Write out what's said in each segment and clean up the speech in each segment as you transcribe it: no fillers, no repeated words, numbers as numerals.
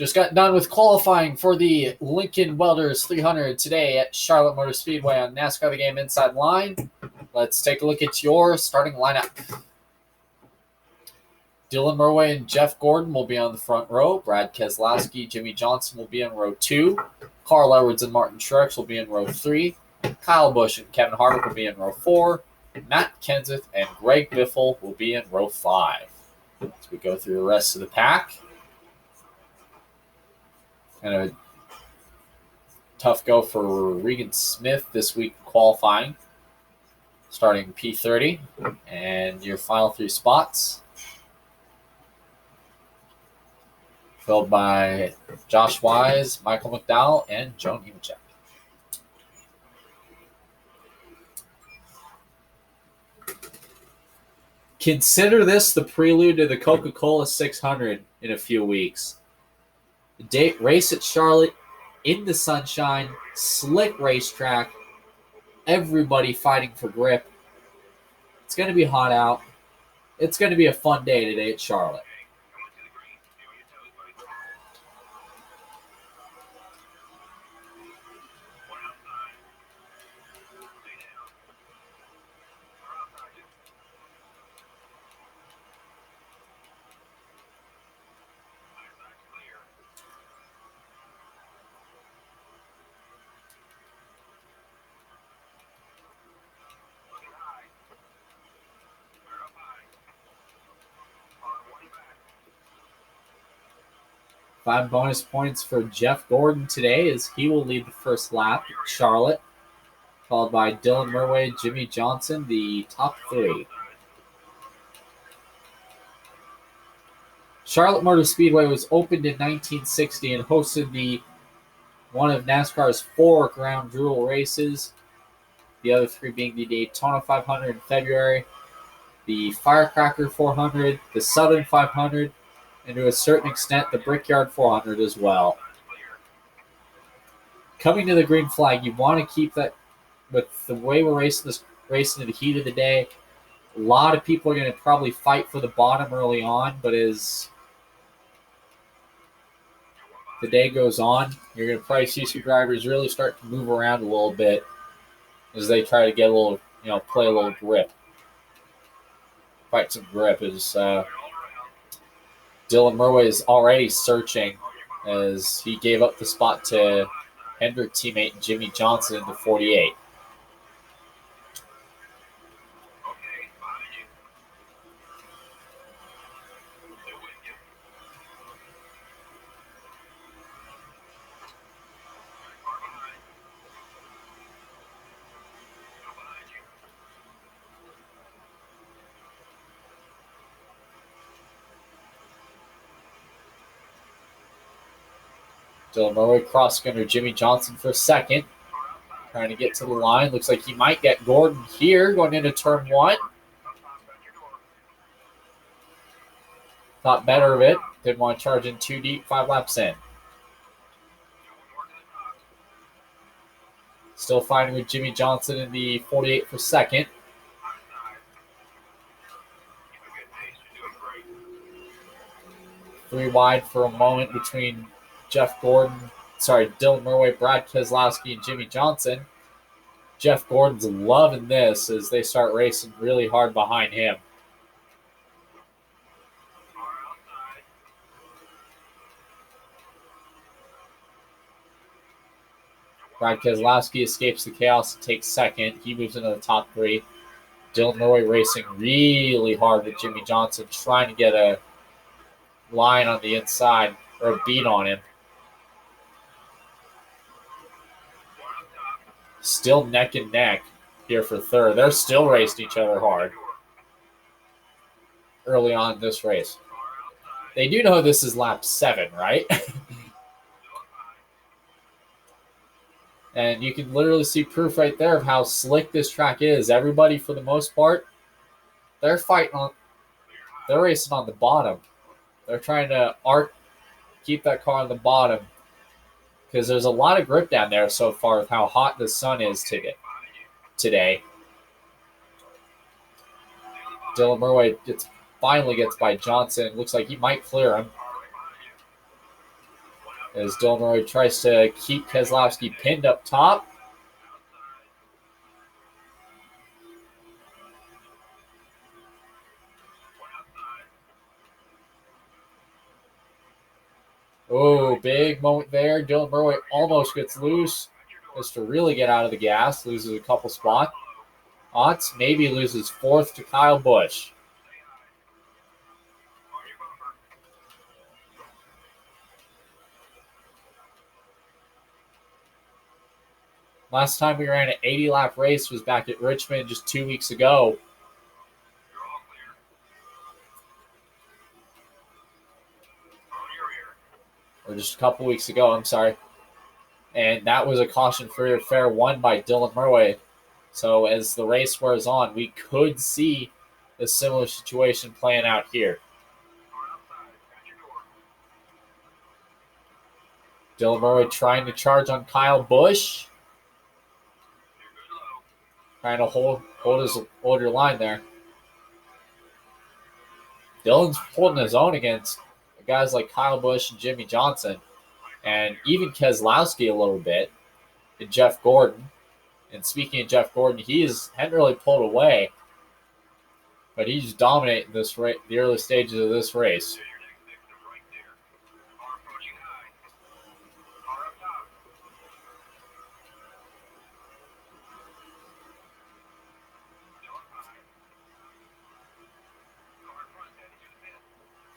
Just got done with qualifying for the Lincoln Welders 300 today at Charlotte Motor Speedway on NASCAR The Game Inside Line. Let's take a look at your starting lineup. Dylan Murway and Jeff Gordon will be on the front row. Brad Keselowski, Jimmy Johnson will be in row 2. Carl Edwards and Martin Truex will be in row 3. Kyle Busch and Kevin Harvick will be in row 4. Matt Kenseth and Greg Biffle will be in row 5. As we go through the rest of the pack. Kind of a tough go for Regan Smith this week qualifying. Starting P30. And your final 3 spots. Filled by Josh Wise, Michael McDowell, and Joan Nemechek. Consider this the prelude to the Coca-Cola 600 in a few weeks. Race at Charlotte, in the sunshine, slick racetrack, everybody fighting for grip. It's going to be hot out. It's going to be a fun day today at Charlotte. Five bonus points for Jeff Gordon today as he will lead the first lap at Charlotte, followed by Dylan Murway, Jimmy Johnson, the top 3. Charlotte Motor Speedway was opened in 1960 and hosted one of NASCAR's 4 ground jewel races, the other 3 being the Daytona 500 in February, the Firecracker 400, the Southern 500, and to a certain extent, the Brickyard 400 as well. Coming to the green flag, you want to keep that with the way we're racing in the heat of the day. A lot of people are going to probably fight for the bottom early on, but as the day goes on, you're going to probably see some drivers really start to move around a little bit as they try to get a little, play a little grip. Fight some grip as Dylan Murway is already searching as he gave up the spot to Hendrick teammate Jimmy Johnson in the 48. Dylan Murway crossing under Jimmy Johnson for second. Trying to get to the line. Looks like he might get Gordon here going into turn 1. Thought better of it. Didn't want to charge in too deep 5 laps in. Still fighting with Jimmy Johnson in the 48 for second. Three wide for a moment between Dylan Murway, Brad Keselowski, and Jimmy Johnson. Jeff Gordon's loving this as they start racing really hard behind him. Brad Keselowski escapes the chaos and takes second. He moves into the top 3. Dylan Murway racing really hard with Jimmy Johnson, trying to get a line on the inside or a beat on him. Still neck and neck here for third. They're still racing each other hard early on in this race. They do know this is lap 7, right? And you can literally see proof right there of how slick this track is. Everybody, for the most part, they're racing on the bottom. They're trying to keep that car on the bottom because there's a lot of grip down there so far with how hot the sun is today. Dylan Murway finally gets by Johnson. Looks like he might clear him. as Dylan Murray tries to keep Keselowski pinned up top. Oh, big moment there. Dylan Murray almost gets loose. Just to really get out of the gas. Loses a couple spots. Otts maybe loses fourth to Kyle Busch. Last time we ran an 80-lap race was back at Richmond just 2 weeks ago. Or just a couple weeks ago, I'm sorry. And that was a caution for fair won by Dylan Murray. So as the race wears on, we could see a similar situation playing out here. Dylan Murray trying to charge on Kyle Busch. Trying to hold your line there. Dylan's holding his own against guys like Kyle Busch and Jimmy Johnson. And even Keselowski a little bit. And Jeff Gordon. And speaking of Jeff Gordon, hadn't really pulled away. But he's dominating this the early stages of this race.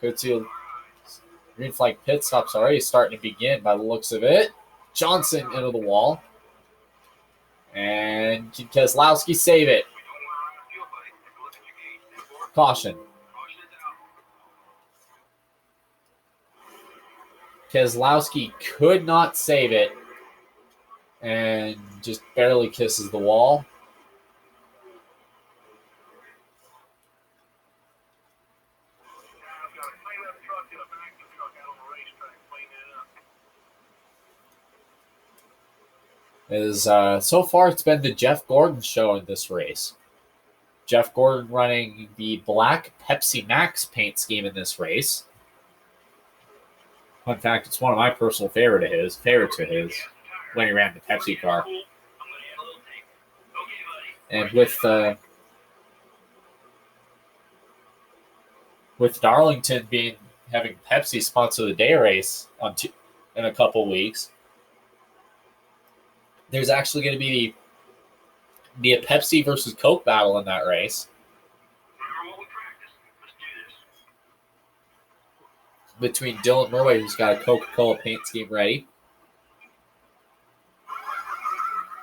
Could see green flag pit stops already starting to begin by the looks of it. Johnson into the wall. And can Keselowski save it? Caution. Keselowski could not save it. And just barely kisses the wall. So far it's been the Jeff Gordon show in this race. Jeff Gordon running the black Pepsi Max paint scheme in this race. In fact, it's one of my personal favorites of his when he ran the Pepsi car. And with Darlington having Pepsi sponsor the day race in a couple weeks, there's actually going to be a Pepsi versus Coke battle in that race. Between Dylan Murray, who's got a Coca-Cola paint scheme ready,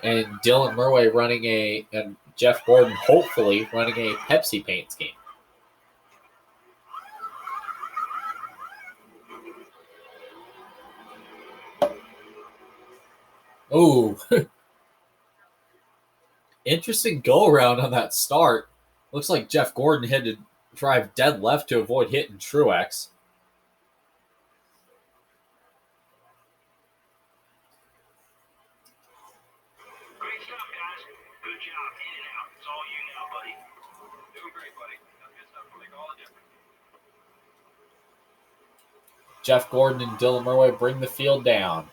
and Dylan Murray and Jeff Gordon hopefully running a Pepsi paint scheme. Ooh. Interesting go-around on that start. Looks like Jeff Gordon had to drive dead left to avoid hitting Truex. Great stuff, guys. Good job. In and out. It's all you now, buddy. Doing great, buddy. That's good stuff. We'll make all the difference. Jeff Gordon and Dylan Murray bring the field down.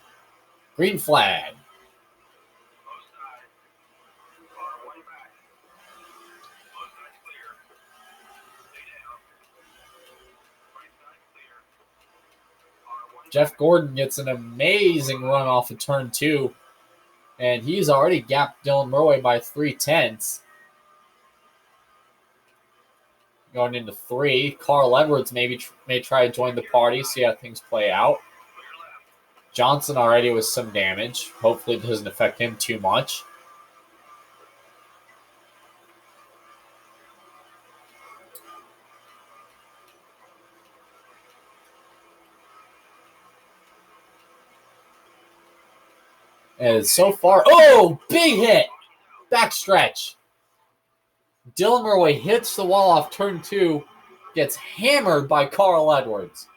Green flag. Jeff Gordon gets an amazing run off of turn 2, and he's already gapped Dylan Murray by 3/10. Going into 3, Carl Edwards may try to join the party, see how things play out. Johnson already with some damage. Hopefully it doesn't affect him too much. And so far, big hit! Backstretch. Dylan Murray hits the wall off turn 2, gets hammered by Carl Edwards.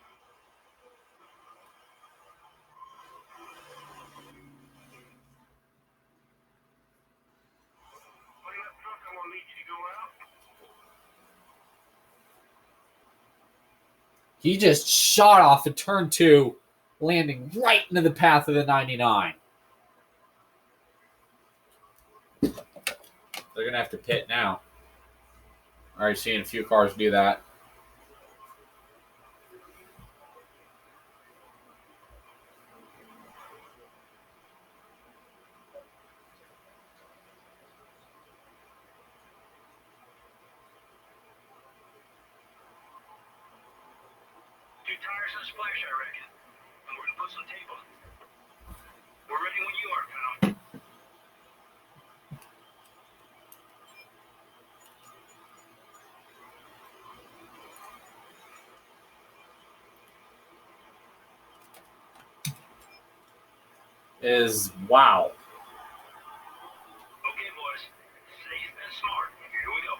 He just shot off at turn 2 landing right into the path of the 99. They're going to have to pit now. Already seeing a few cars do that. Two tires and a splash, I reckon. And we're gonna put some tape on. We're ready when you are, pal. Wow. Okay, boys. Safe and smart. Here we go.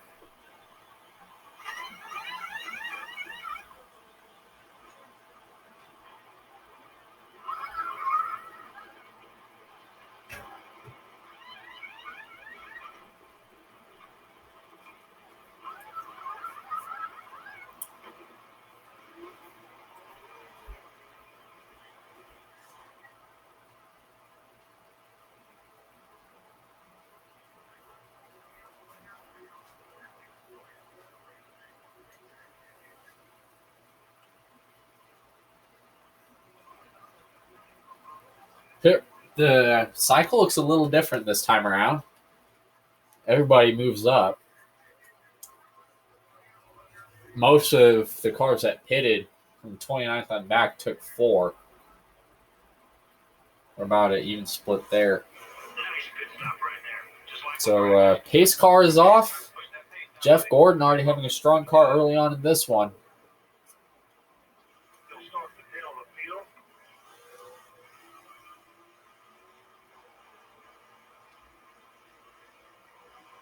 The cycle looks a little different this time around. Everybody moves up. Most of the cars that pitted from 29th on back took 4. We're about an even split there. Nice pit stop right there. Just like So pace car is off. Jeff Gordon already having a strong car early on in this one. they'll start the pit on the field.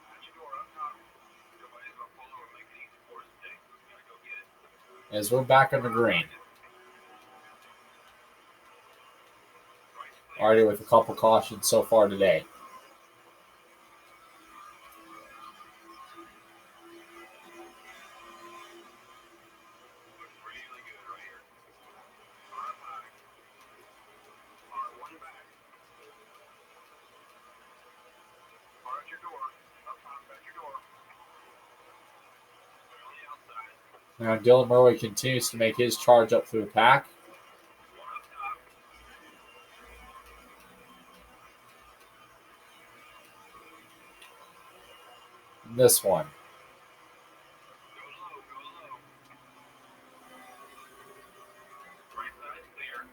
Got your door up top. Nobody's gonna pull over and make it easy for us today. We gotta go get it. As we're back on the green. Already with a couple cautions so far today. Looking really good right here. R5. R1 back. R at your door. Up top at your door. Clear on the outside. Now Dylan Murray continues to make his charge up through the pack. One up top. This one. Go low, go low. Right side's clear.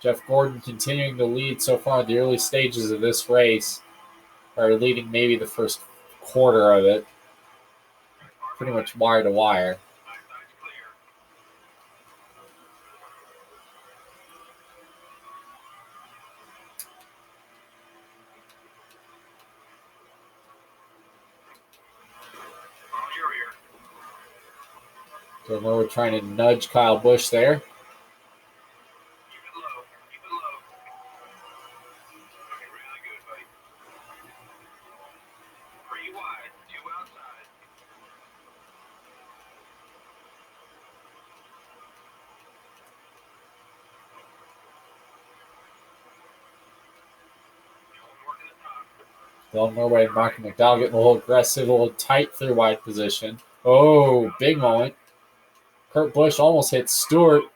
Jeff Gordon continuing to lead so far in the early stages of this race, or leading maybe the first quarter of it, pretty much wire to wire. Backside's clear. On your rear. So we're trying to nudge Kyle Busch there. Keep it low. Keep it low. Looking really good, buddy. 3 wide, 2 outside. Going working the top. Dylan Murray and Michael McDowell getting a little aggressive, a little tight through wide position. Oh, big moment. Kurt Busch almost hit Stewart. Nobody's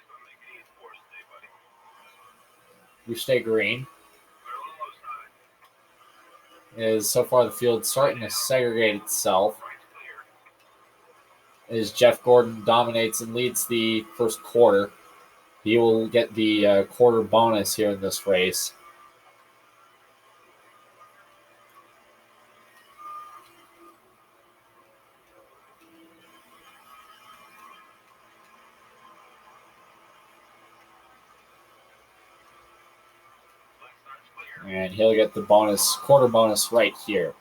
gonna make it easy for us today, buddy. We stay green. Clear on the low side. Is so far the field starting to segregate itself. Right's clear. As Jeff Gordon dominates and leads the first quarter. He will get the quarter bonus here in this race. Left side's clear. And he'll get the bonus, quarter bonus right here.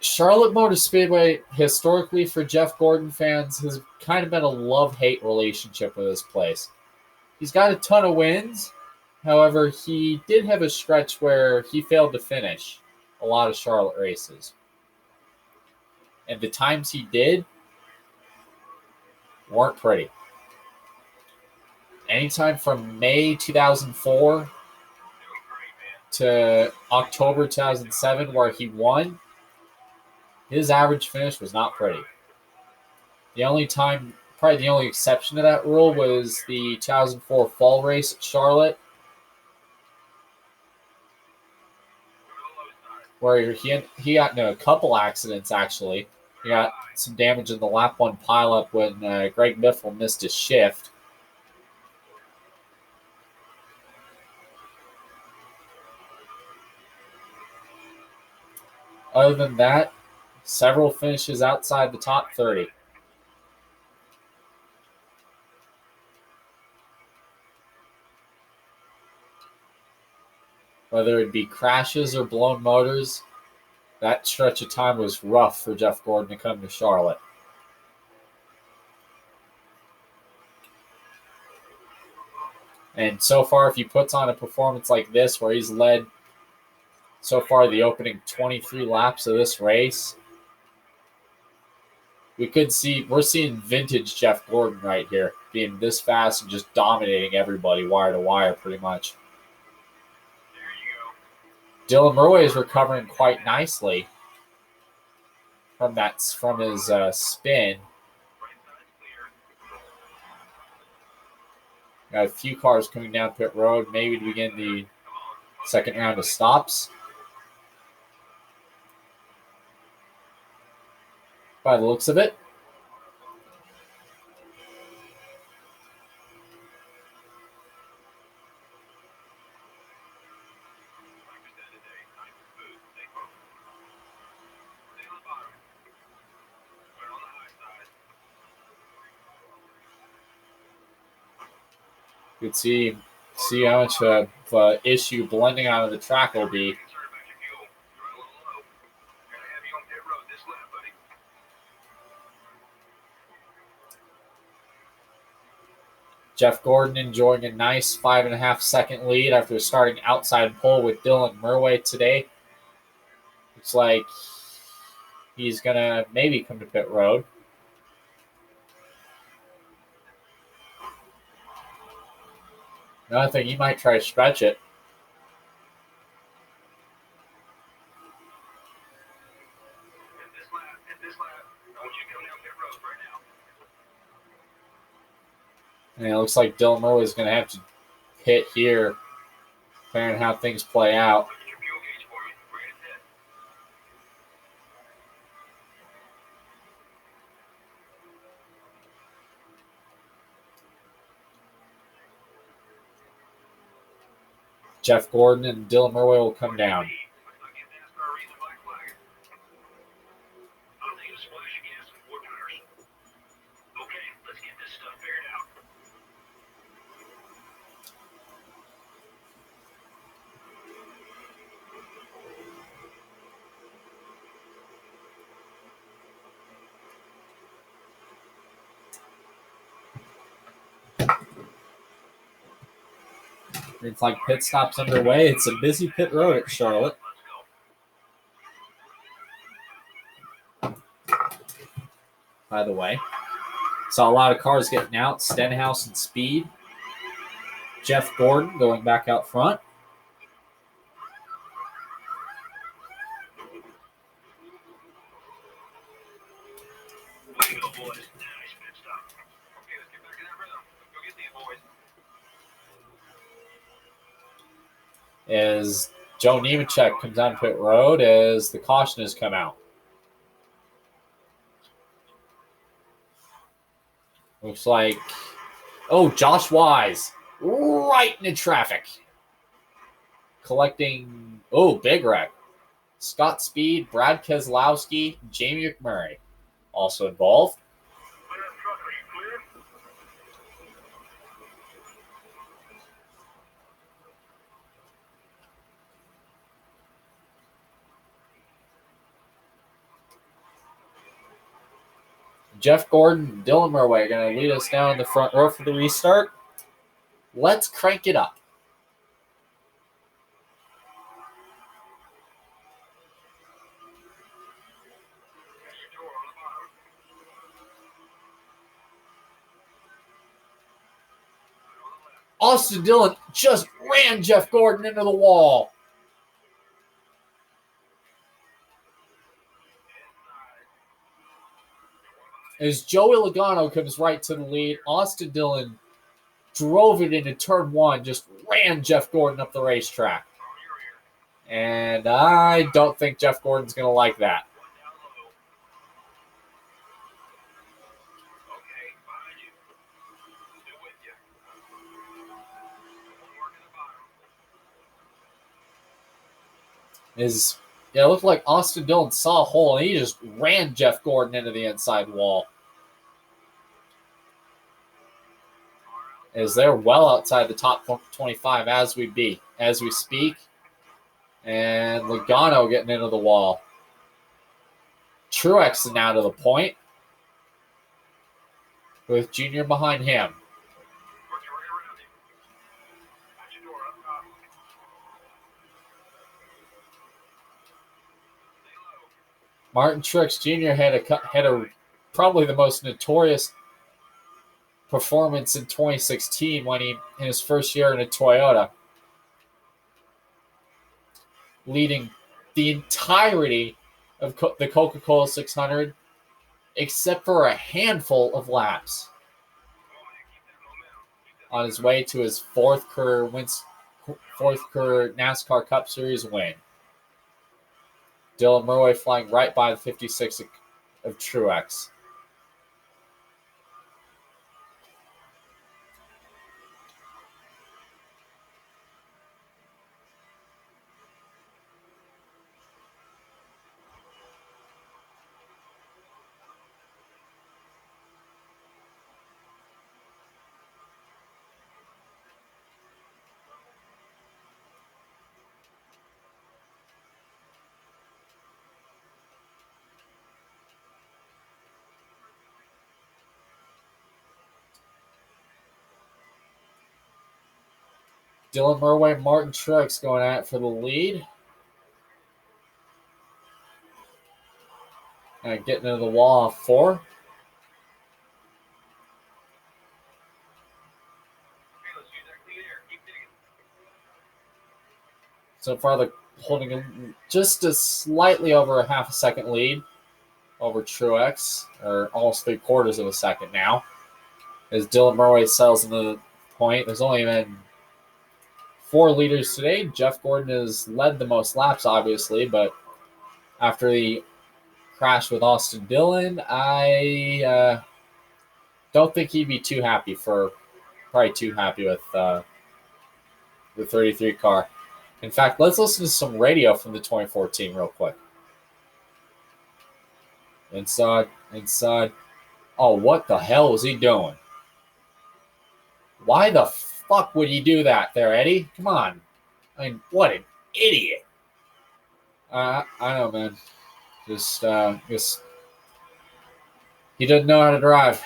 Charlotte Motor Speedway, historically for Jeff Gordon fans, has kind of been a love-hate relationship with this place. He's got a ton of wins, However, he did have a stretch where he failed to finish a lot of Charlotte races. And the times he did weren't pretty. Anytime from May 2004 to October 2007, where he won, his average finish was not pretty. The only time, probably the only exception to that rule was the 2004 fall race at Charlotte, where he got into a couple accidents, actually. He got some damage in the lap one pileup when Greg Biffle missed his shift. Other than that, several finishes outside the top 30. Whether it be crashes or blown motors, that stretch of time was rough for Jeff Gordon to come to Charlotte. And so far, if he puts on a performance like this, where he's led so far the opening 23 laps of this race, we're seeing vintage Jeff Gordon right here, being this fast and just dominating everybody wire to wire pretty much. Dylan Murray is recovering quite nicely from his spin. Got a few cars coming down pit road, maybe to begin the second round of stops. By the looks of it. You could see how much of an issue blending out of the track will be. Jeff Gordon enjoying a nice 5.5 second lead after starting outside pole with Dylan Murray today. Looks like he's going to maybe come to pit road. Another thing, he might try to stretch it. And it looks like Dylan Murray is going to have to hit here, depending on how things play out. Jeff Gordon and Dylan Murray will come down. It's like pit stops underway. It's a busy pit road at Charlotte. By the way, saw a lot of cars getting out. Stenhouse and Speed. Jeff Gordon going back out front. As Joe Nemechek comes on pit road as the caution has come out. Looks like, Josh Wise right into traffic. Collecting, big wreck. Scott Speed, Brad Keselowski, Jamie McMurray also involved. Jeff Gordon and Dylan Murray are going to lead us down in the front row for the restart. Let's crank it up. Austin Dillon just ran Jeff Gordon into the wall. As Joey Logano comes right to the lead, Austin Dillon drove it into turn one, just ran Jeff Gordon up the racetrack. And I don't think Jeff Gordon's going to like that. It looked like Austin Dillon saw a hole, and he just ran Jeff Gordon into the inside wall. As they're well outside the top 25 as we speak. And Logano getting into the wall. Truex is now to the point, with Junior behind him. Martin Truex Jr. had a probably the most notorious performance in 2016 when in his first year in a Toyota, leading the entirety of the Coca-Cola 600 except for a handful of laps on his way to his fourth career NASCAR Cup Series win. Dylan Murray flying right by the 56 of Truex. Dylan Murray, Martin Truex going at it for the lead. And getting into the wall off 4. So far, they're holding just a slightly over a half a second lead over Truex, or almost 3/4 of a second now. As Dylan Murray settles into the point, there's only been 4 leaders today. Jeff Gordon has led the most laps, obviously, but after the crash with Austin Dillon, I don't think he'd be too happy with the 33 car. In fact, let's listen to some radio from the 2014 real quick. Inside. Oh, what the hell was he doing? Why the fuck would he do that there, Eddie? Come on. I mean, what an idiot. I know, man. Just he doesn't know how to drive.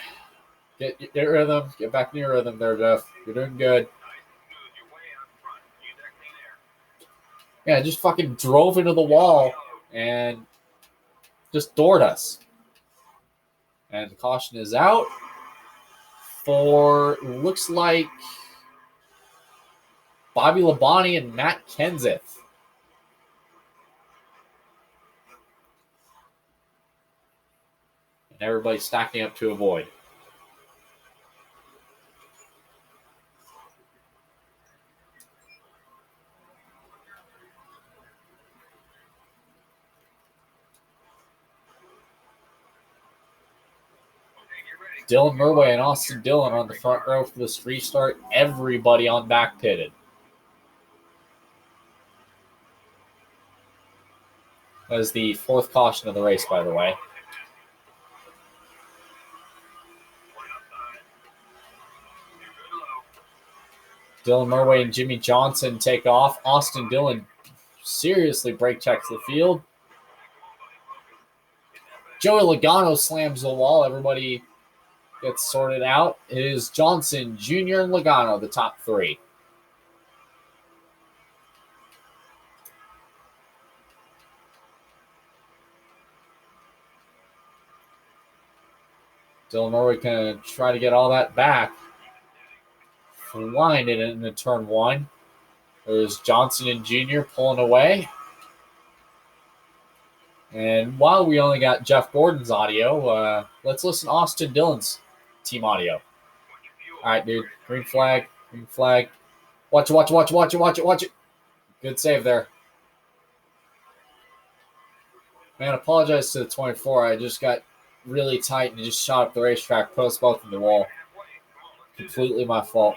Get rhythm. Get back in your rhythm there, Jeff. You're doing good. Yeah, just fucking drove into the wall and just doored us. And the caution is out for, looks like, Bobby Labonte and Matt Kenseth. And everybody's stacking up to avoid. Dylan Murray and Austin Dillon on the front row for this restart. Everybody on back pitted. That is the 4th caution of the race, by the way. Dylan Murray and Jimmy Johnson take off. Austin Dillon seriously brake checks the field. Joey Logano slams the wall. Everybody gets sorted out. It is Johnson, Jr., and Logano, the top 3. Dylan Murray can try to get all that back. blinded it into turn one. There's Johnson and Jr. pulling away. And while we only got Jeff Gordon's audio, let's listen to Austin Dillon's team audio. All right, dude. Green flag. Green flag. Watch it, watch it, watch it, watch it, watch it, watch it. Good save there. Man, apologize to the 24. I just got really tight and just shot up the racetrack, put us both in the wall. Completely my fault.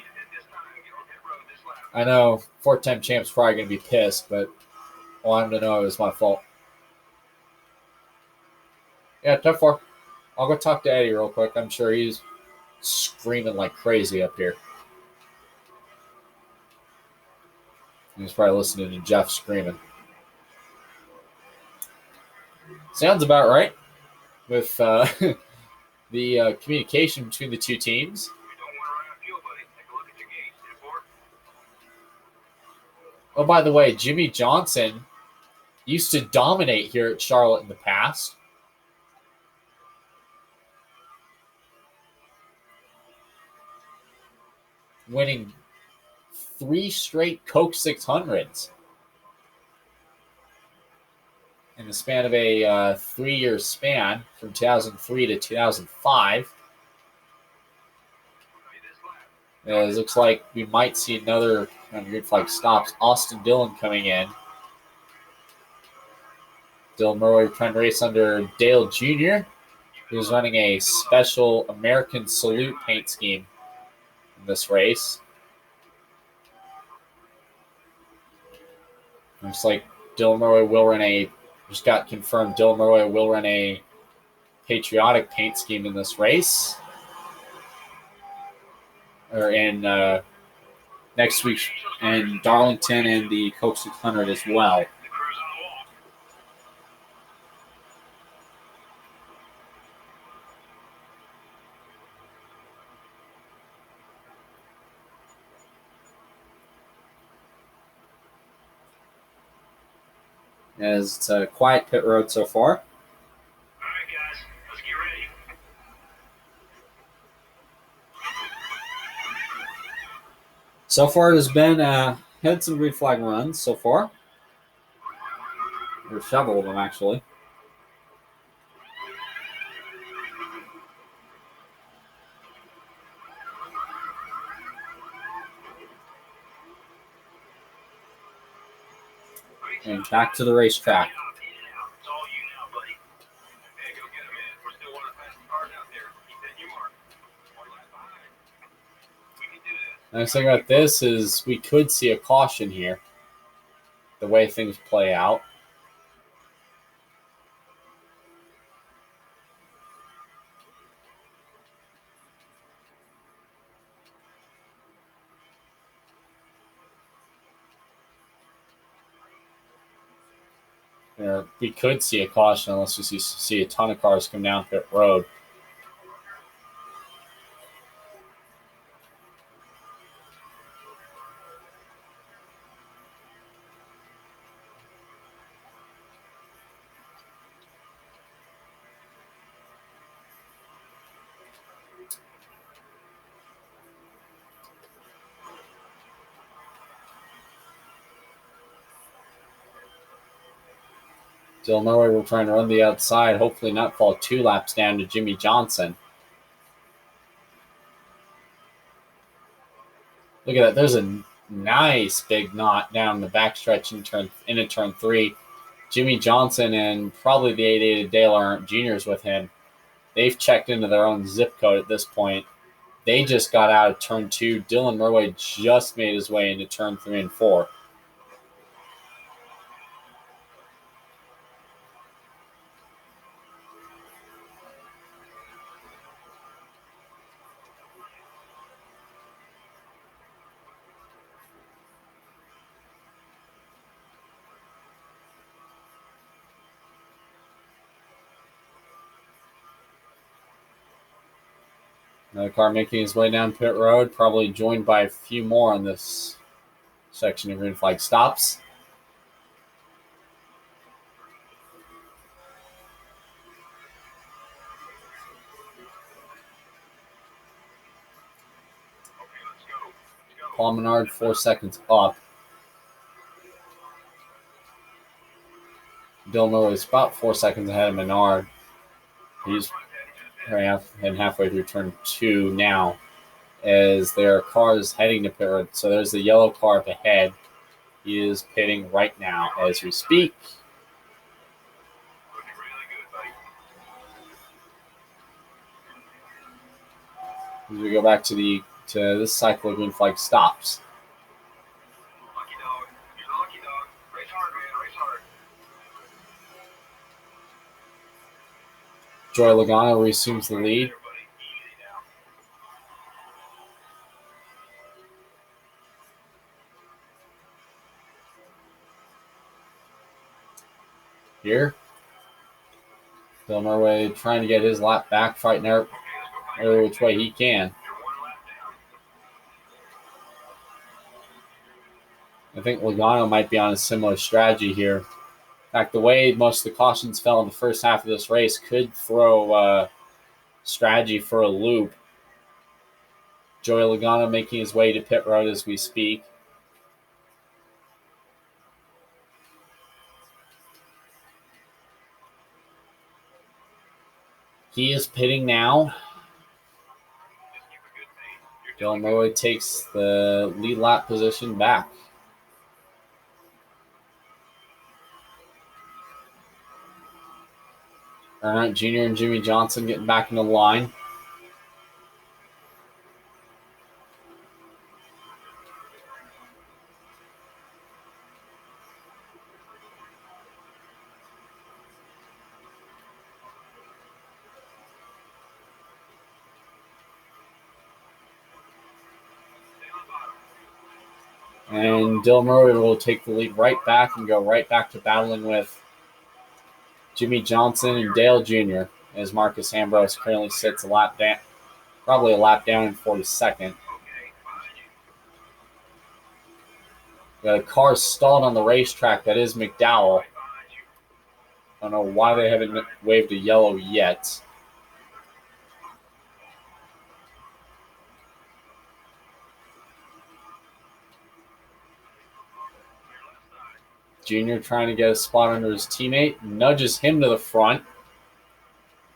I know four-time champ's probably going to be pissed, but I want him to know it was my fault. Yeah, 10-4. I'll go talk to Eddie real quick. I'm sure he's screaming like crazy up here. He's probably listening to Jeff screaming. Sounds about right with the communication between the two teams. Oh, by the way, Jimmy Johnson used to dominate here at Charlotte in the past. Winning 3 straight Coke 600s in the span of a 3-year span from 2003 to 2005. It looks like we might see another green flag stops. Austin Dillon coming in. Dylan Murray trying to race under Dale Jr., who's running a special American Salute paint scheme in this race. Looks like Dylan Murray will run just got confirmed, Dylan Murray will run a patriotic paint scheme in this race. Or in next week in Darlington and the Coke 600 as well. As it's a quiet pit road so far. All right, guys, let's get ready. So far, it has been had some green flag runs so far. Or several of them, actually. And back to the racetrack. It's all you now, buddy. Hey, go get him, man. We're still one of the fastest cars out there. Keep that new mark. One lap behind. We can do this. Nice thing about this is we could see a caution here. The way things play out. We could see a caution unless we see a ton of cars come down pit road. Dylan Murray will try and run the outside, hopefully not fall 2 laps down to Jimmy Johnson. Look at that. There's a nice big knot down the backstretch into turn 3. Jimmy Johnson and probably the 88 Dale Earnhardt Jr.'s with him. They've checked into their own zip code at this point. They just got out of turn 2. Dylan Murray just made his way into turn 3 and 4. Another car making his way down pit road, probably joined by a few more on this section of green flag stops. Okay, let's go. Paul Menard 4 seconds up. Dylan Murray is about 4 seconds ahead of Menard. He's halfway through turn 2 now, as there are cars heading to pit road. So there's the yellow car up ahead. He is pitting right now as we speak. As we go back to this cycle, green flag stops. Lucky dog. You're the lucky dog. Race hard, man. Race hard. Joy Logano resumes the lead. Here, Bill Murray trying to get his lap back, fighting every which way he can. I think Logano might be on a similar strategy here. In fact, the way most of the cautions fell in the first half of this race could throw strategy for a loop. Joey Logano making his way to pit road as we speak. He is pitting now. Dylan Murray takes the lead lap position back. Earnhardt Jr. and Jimmy Johnson getting back in the line. And Dylan Murray will take the lead right back and go right back to battling with Jimmy Johnson and Dale Jr. as Marcus Ambrose currently sits a lap down, probably a lap down in 42nd. The car stalled on the racetrack. That is McDowell. I don't know why they haven't waved a yellow yet. Junior trying to get a spot under his teammate. Nudges him to the front.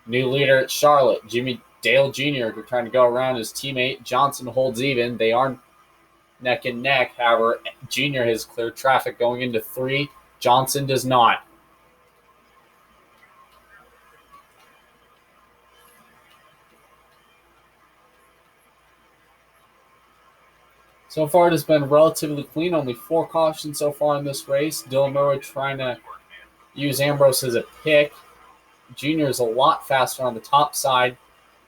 New leader at Charlotte. Dale Jr. trying to go around his teammate. Johnson holds even. They are neck and neck. However, Jr. has cleared traffic going into 3. Johnson does not. So far, it has been relatively clean. Only 4 cautions so far in this race. Dylan Murray trying to use Ambrose as a pick. Junior is a lot faster on the top side.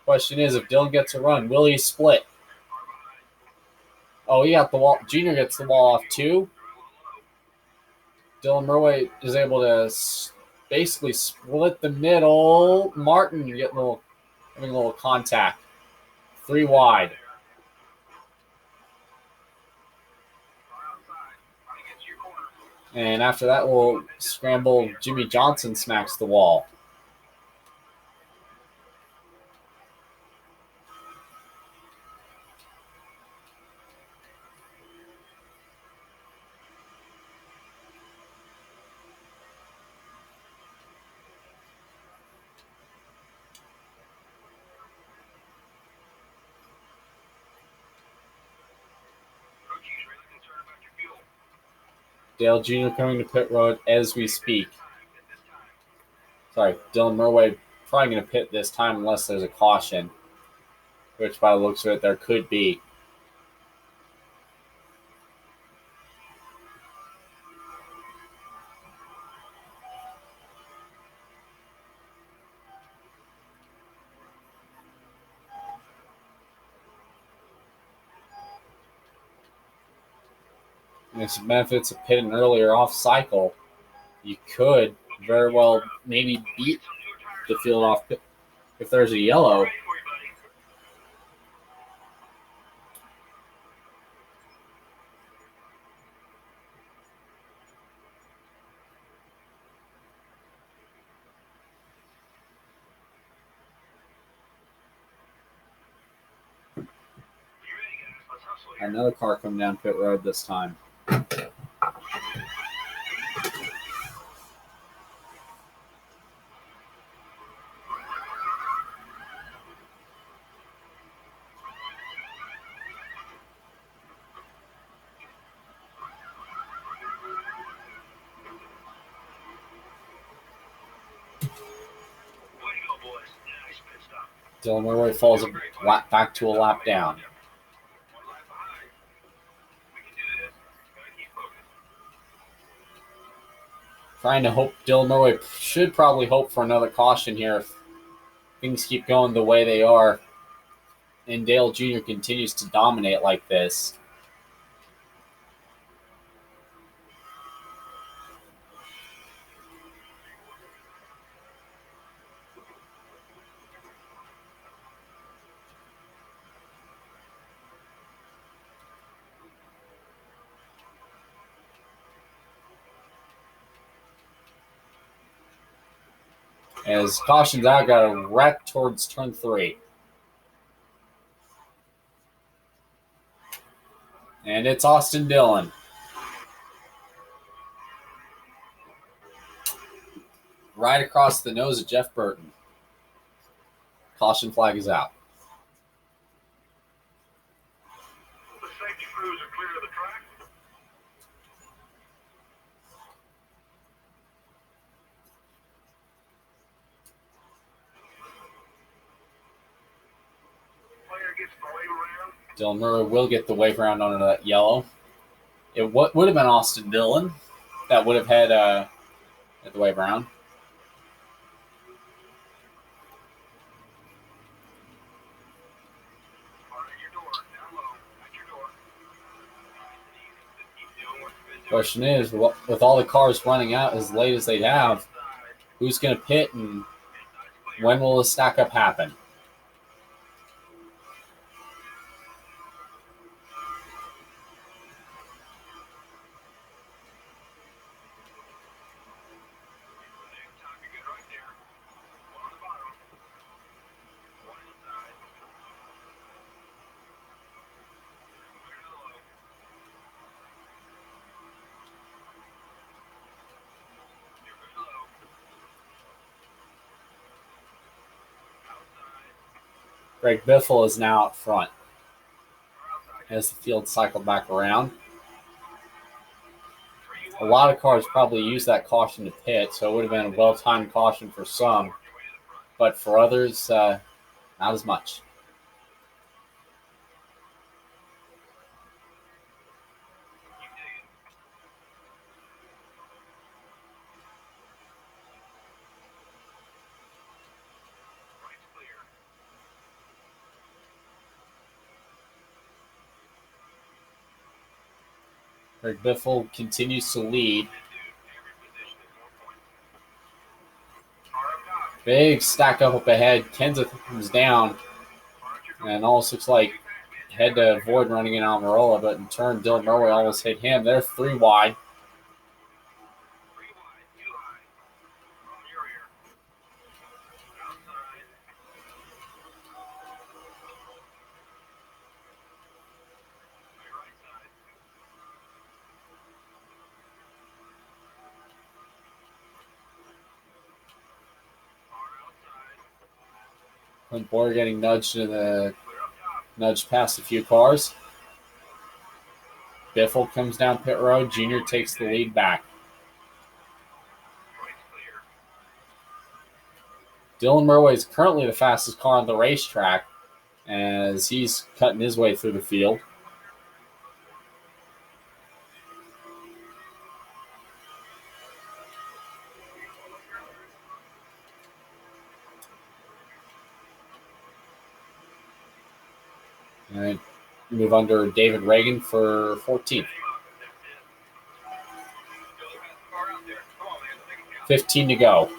Question is, if Dylan gets a run, will he split? Oh, he got the wall. Junior gets the wall off too. Dylan Murray is able to basically split the middle. Martin having a little contact. 3 wide. And after that, we'll scramble. Jimmy Johnson smacks the wall. Dale Jr. coming to pit road as we speak. Sorry, Dylan Murray probably going to pit this time unless there's a caution, which by the looks of it, there could be. And there's some benefits of pitting earlier off cycle. You could very well maybe beat the field off if there's a yellow. Another car coming down pit road this time. Way to go, boys. Nice pit stop. Dylan Murray falls back to a lap down. One lap behind. We can do this. Gotta keep focused. Trying to hope. Dylan Murray should probably hope for another caution here if things keep going the way they are and Dale Jr. continues to dominate like this. As caution's out, got a wreck towards turn 3. And it's Austin Dillon. Right across the nose of Jeff Burton. Caution flag is out. The safety crews are clear of the track. Player gets the wave around. Dylan Murray will get the wave around onto that yellow. It would have been Austin Dillon that would have had the wave around. Question is, with all the cars running out as late as they have, who's going to pit and when will the stack up happen? Greg Biffle is now out front as the field cycled back around. A lot of cars probably used that caution to pit, so it would have been a well-timed caution for some, but for others, not as much. Greg Biffle continues to lead. Big stack up ahead. Kenseth comes down. And almost looks like had to avoid running in Almirola, but in turn, Dylan Murray almost hit him. They're 3 wide. Clint Boyer getting nudged past a few cars. Biffle comes down pit road. Junior takes the lead back. Dylan Murray is currently the fastest car on the racetrack as he's cutting his way through the field. And move under David Reagan for 14th. 15 to go.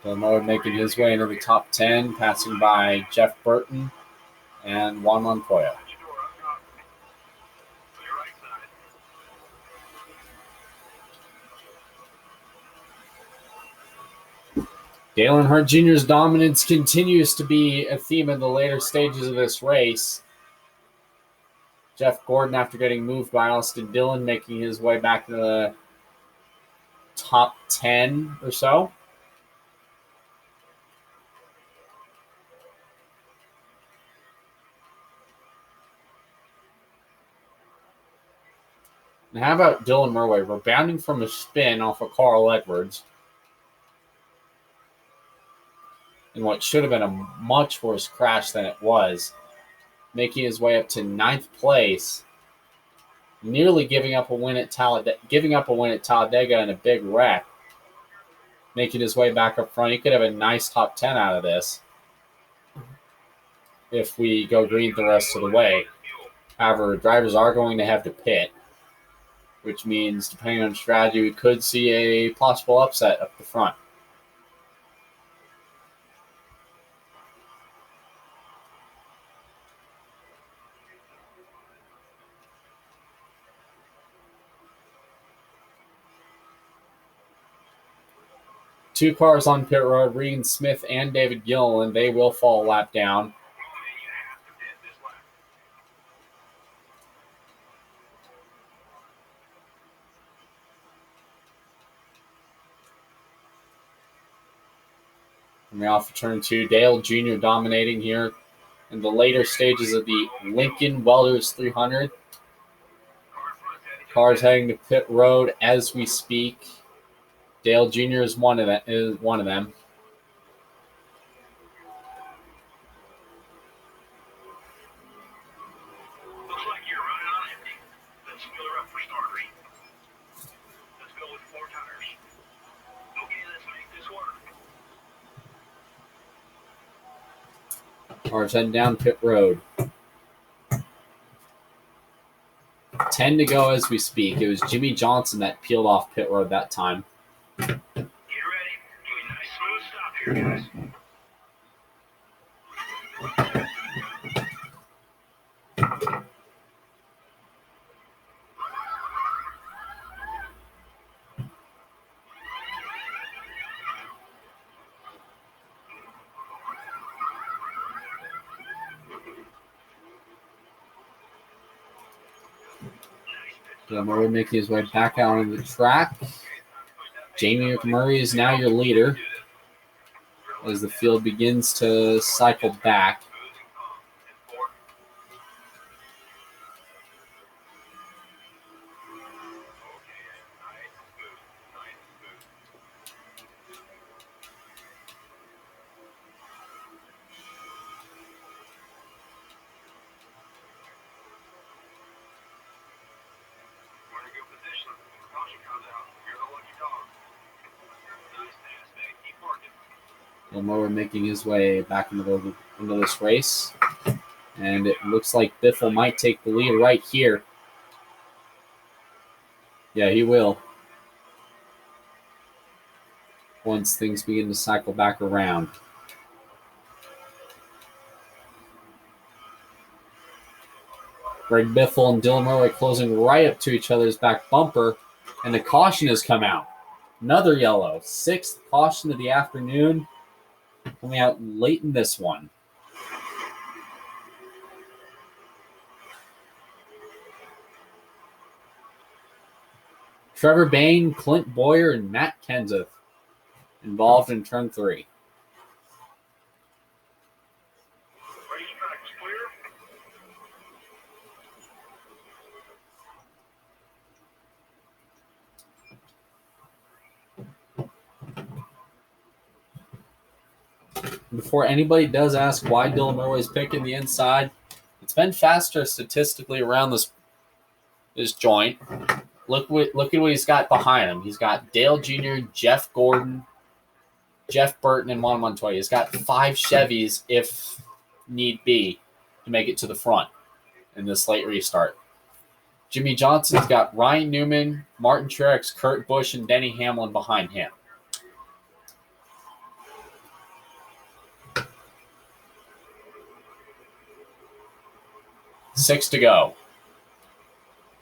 Gilmore making his way into the top 10, passing by Jeff Burton and Juan Montoya. Dale Earnhardt Jr.'s dominance continues to be a theme in the later stages of this race. Jeff Gordon, after getting moved by Austin Dillon, making his way back to the top 10 or so. And how about Dylan Murray rebounding from a spin off of Carl Edwards in what should have been a much worse crash than it was, making his way up to 9th place, nearly giving up a win at Talladega in a big wreck, making his way back up front. He could have a nice top 10 out of this if we go green the rest of the way. However, drivers are going to have to pit, which means, depending on strategy, we could see a possible upset up the front. Two cars on pit road, Regan Smith and David Gilliland. They will fall a lap down. Coming off of turn 2, Dale Jr. dominating here in the later stages of the Lincoln Welders 300. Cars heading to pit road as we speak. Dale Jr. is one of them. Looks like you're running on empty. Let's fill her up for starters. Let's go with 4 tires. Okay, let's make this work. Cars heading down pit road. 10 to go as we speak. It was Jimmy Johnson that peeled off pit road that time. Get ready. Give me a nice smooth stop here, guys. Murray making his way back out on the track. Jamie McMurray is now your leader as the field begins to cycle back. Moore making his way back into this race. And it looks like Biffle might take the lead right here. Yeah, he will. Once things begin to cycle back around. Greg Biffle and Dylan Murray closing right up to each other's back bumper. And the caution has come out. Another yellow. 6th caution of the afternoon. Coming out late in this one. Trevor Bain, Clint Boyer, and Matt Kenseth involved in turn 3. Before anybody does ask why Dylan Murray is picking the inside, it's been faster statistically around this joint. Look at what he's got behind him. He's got Dale Jr., Jeff Gordon, Jeff Burton, and Juan Montoya. He's got 5 Chevys, if need be, to make it to the front in this late restart. Jimmy Johnson's got Ryan Newman, Martin Truex, Kurt Busch, and Denny Hamlin behind him. 6 to go.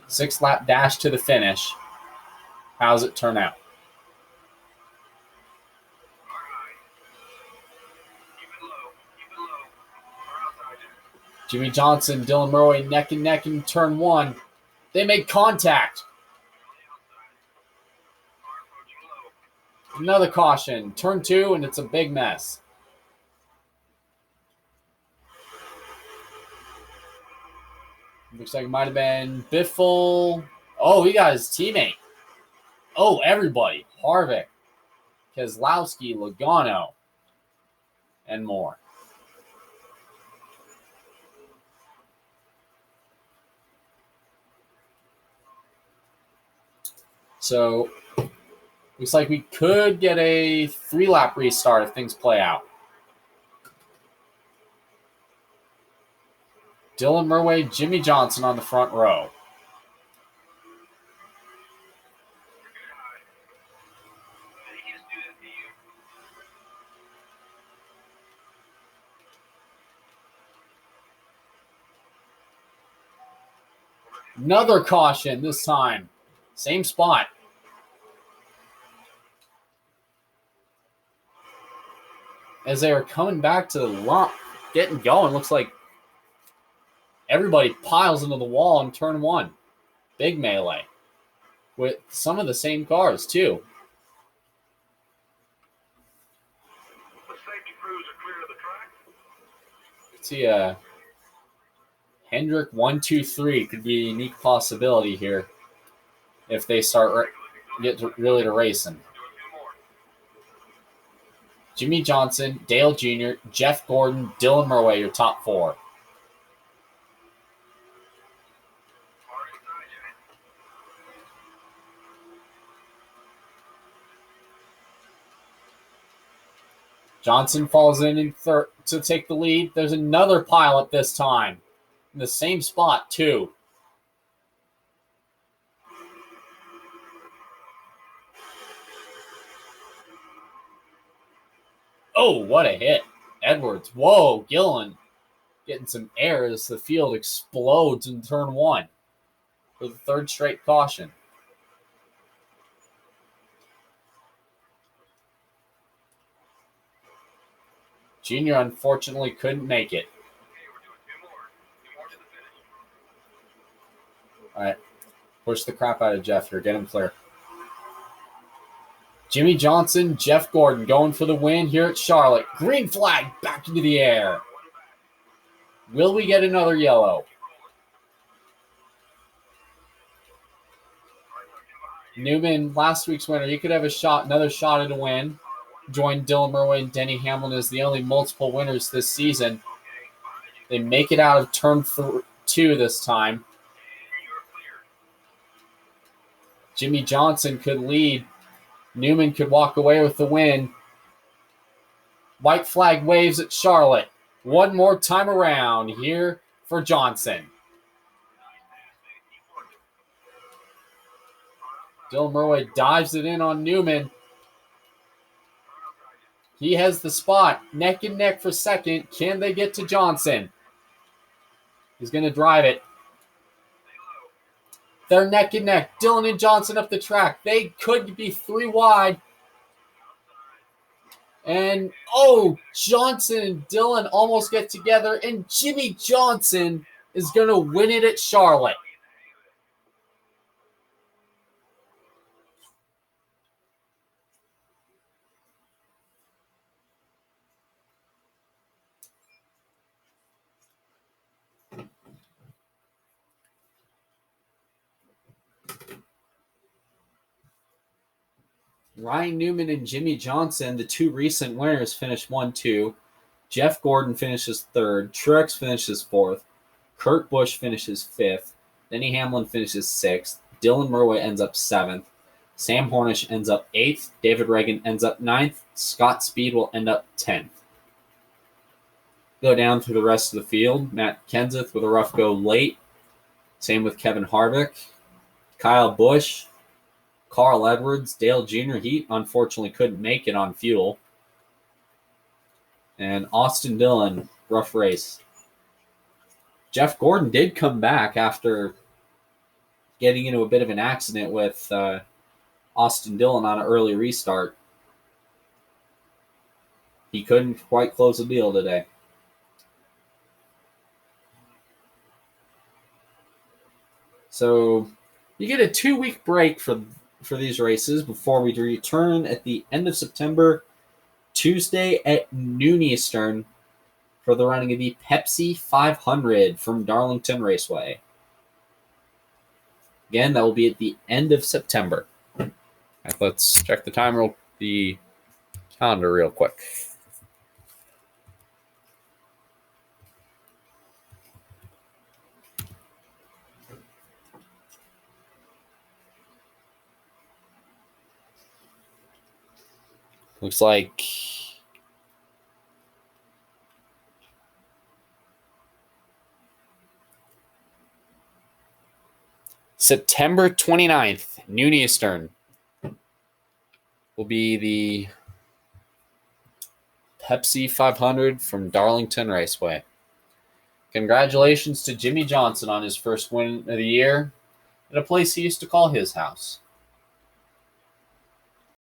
6-lap dash to the finish. How's it turn out? Jimmy Johnson, Dylan Murray neck and neck in turn 1. They make contact. Another caution. Turn 2, and it's a big mess. Looks like it might have been Biffle. Oh, he got his teammate. Oh, everybody. Harvick, Keselowski, Logano, and more. So, looks like we could get a 3-lap restart if things play out. Dylan Murray, Jimmy Johnson on the front row. Another caution this time. Same spot. As they are coming back to the lump, getting going, looks like everybody piles into the wall in turn 1. Big melee. With some of the same cars, too. The safety crews are clear of the track. Let's see, Hendrick 1, 2, 3 could be a unique possibility here if they start really to racing. Jimmy Johnson, Dale Jr., Jeff Gordon, Dylan Murray, your top 4. Johnson falls in third to take the lead. There's another pileup this time. In the same spot, too. Oh, what a hit. Edwards. Whoa, Gillen getting some air as the field explodes in turn 1 for the 3rd straight caution. Junior unfortunately couldn't make it. All right. Push the crap out of Jeff here. Get him clear. Jimmy Johnson, Jeff Gordon going for the win here at Charlotte. Green flag back into the air. Will we get another yellow? Newman, last week's winner, he could have another shot at a win. Joined Dylan Murray and Denny Hamlin as the only multiple winners this season. They make it out of turn 2 this time. Jimmy Johnson could lead. Newman could walk away with the win. White flag waves at Charlotte. One more time around here for Johnson. Dylan Murray dives it in on Newman. He has the spot. Neck and neck for second. Can they get to Johnson? He's going to drive it. They're neck and neck. Dylan and Johnson up the track. They could be 3 wide. And, Johnson and Dylan almost get together. And Jimmy Johnson is going to win it at Charlotte. Ryan Newman and Jimmy Johnson, the 2 recent winners, finished 1-2. Jeff Gordon finishes 3rd. Truex finishes 4th. Kurt Busch finishes 5th. Denny Hamlin finishes 6th. Dylan Murray ends up 7th. Sam Hornish ends up 8th. David Reagan ends up 9th. Scott Speed will end up 10th. Go down through the rest of the field. Matt Kenseth with a rough go late. Same with Kevin Harvick. Kyle Busch. Carl Edwards, Dale Jr., he unfortunately couldn't make it on fuel. And Austin Dillon, rough race. Jeff Gordon did come back after getting into a bit of an accident with Austin Dillon on an early restart. He couldn't quite close the deal today. So you get a 2-week break for these races before we return at the end of September, Tuesday at noon Eastern, for the running of the Pepsi 500 from Darlington Raceway. Again, that will be at the end of September. Right, let's check the calendar real quick. Looks like September 29th, noon Eastern, will be the Pepsi 500 from Darlington Raceway. Congratulations to Jimmy Johnson on his first win of the year at a place he used to call his house.